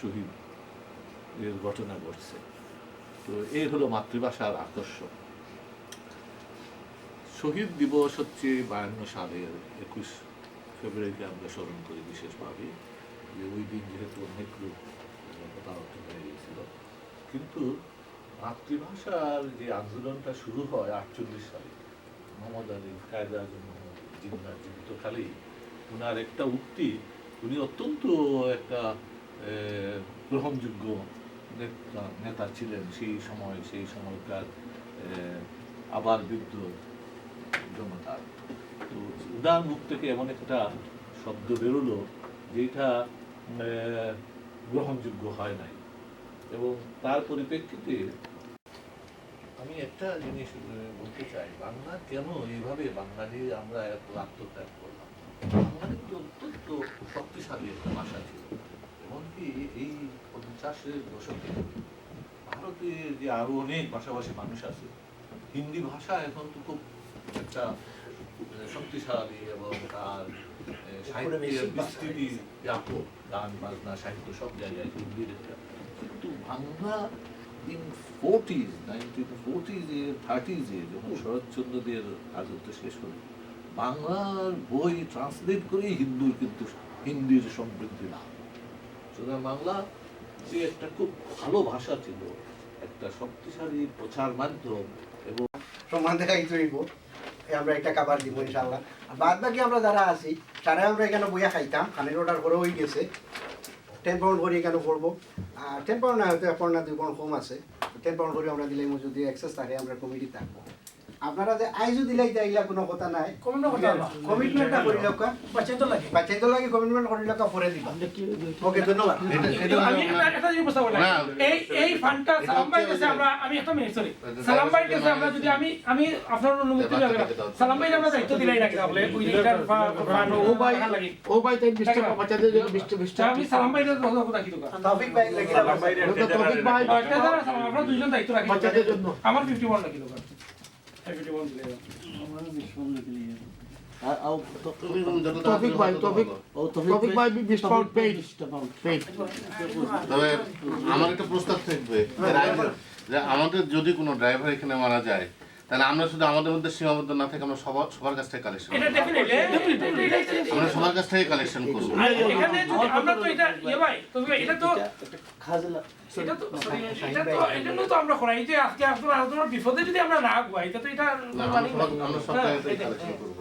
শহীদ এর ঘটনা ঘটছে। তো এই হলো মাতৃভাষার আকর্ষণ। শহীদ দিবস হচ্ছে 52 সালের 21 ফেব্রুয়ারিকে আমরা স্মরণ করি বিশেষভাবে, যে ওই দিন যেহেতু অনেক লোক হতাহত হয়ে গেছিল। কিন্তু মাতৃভাষার যে আন্দোলনটা শুরু হয় 48 সালে মোহাম্মদ আলী কায়দা আজম জিন্নার জীবিতকালেই, ওনার একটা উক্তি, উনি অত্যন্ত একটা গ্রহণযোগ্য নেতা ছিলেন সেই সময়, সেই সময়কার আবার বিদ্রোহ জনতার। তো উনার মুখ থেকে এমন একটা শব্দ বেরোলো যেটা গ্রহণযোগ্য হয় নাই। এবং তার পরিপ্রেক্ষিতে আমি একটা জিনিস বলতে চাই, বাংলা কেন এইভাবে বাঙালি আমরা এত আত্মত্যাগ করলাম। বাংলা কিন্তু অত্যন্ত শক্তিশালী একটা ভাষা ছিল। এমনকি এই 50-এর দশকে ভারতে যে আরো অনেক ভাষাভাষী মানুষ আছে, হিন্দি ভাষা এখন তো খুব একটা শক্তিশালী এবং তার সাহিত্যের বিস্তৃতি ব্যাপক, গান বাজনা সাহিত্য সব জায়গায় হিন্দির একটা। কিন্তু বাংলা ইন 1940s 30s যখন শরৎচন্দ্রদের রাজত্ব শেষ হল, বাংলার বই ট্রান্সলেট করে হিন্দির সমৃদ্ধি লাভ। সুতরাং বাংলা যে একটা খুব ভালো ভাষা ছিল, একটা শক্তিশালী প্রচার মাধ্যম। এবং সম্মান দেখাই চইব, আমরা একটা খাবার দিব ইনশাআল্লাহ। আর বাদ বাকি আমরা যারা আছি তারা আমরা এখানে বইয়া খাইতাম, খানের অর্ডার করে হয়ে গেছে। 10 পাউন্ড করে এখানে করবো। আর 10 পাউন্ড না হয়তো 1 পাউন্ড না 2 পাউন্ড কম আছে। 10 পাউন্ড করে আমরা দিলে যদি এক্সেস থাকে আমরা কমিটি থাকবো। আপনারা যে আইজু দিলাই যাইলা কোনো কথা নাই, কমিটমেন্টটা করি লোকা বাচ্চাইতো লাগে কমিটমেন্ট করি লোকা পরে দিবা। ওকে, ধন্যবাদ। আমি একটা জিনিস প্রস্তাব করলাম, এই ফান্ডটা সালাম ভাই কাছে আমরা, আমি একটা মিনিট সরি, সালাম ভাই কাছে আমরা যদি আমি আপনার অনুমতি লাগে সালাম ভাই আমরা দায়িত্ব দিলাই রাখি তাহলে ওই লিটার ফান্ড ও ভাই তাই 20 টাকা বাচ্চাদের জন্য 20 টাকা আমি সালাম ভাইের কথা রাখি তো তৌফিক ভাই লাগি সালাম ভাই তৌফিক ভাই একটা দ্বারা আমরা দুইজন দায়িত্ব রাখি বাচ্চাদের জন্য। আমার 51 রাখি তো 51 দিলে আমরা 20 পাউন্ড দিলে আর তৌফিক ভাই 20 পাউন্ড পেইড। তবে আমার একটা প্রস্তাব থাকবে, আমাদের যদি কোনো ড্রাইভার এখানে মারা যায়, তাহলে আমরা শুধু আমাদের মধ্যে সীমাবদ্ধ না থেকে আমরা সবার কাছ থেকে কালেকশন করব। আমরা সবার কাছ থেকে কালেকশন করব। এখানে যদি আমরা তো এটা ভাই তবে এটা তো খাজলা, এটা তো এটা তো আমরা করাই যে আজকে আপনার বিপদে যদি আমরা না গুয়াই, এটা তো এটা আমরা সব জায়গা থেকে কালেকশন করব।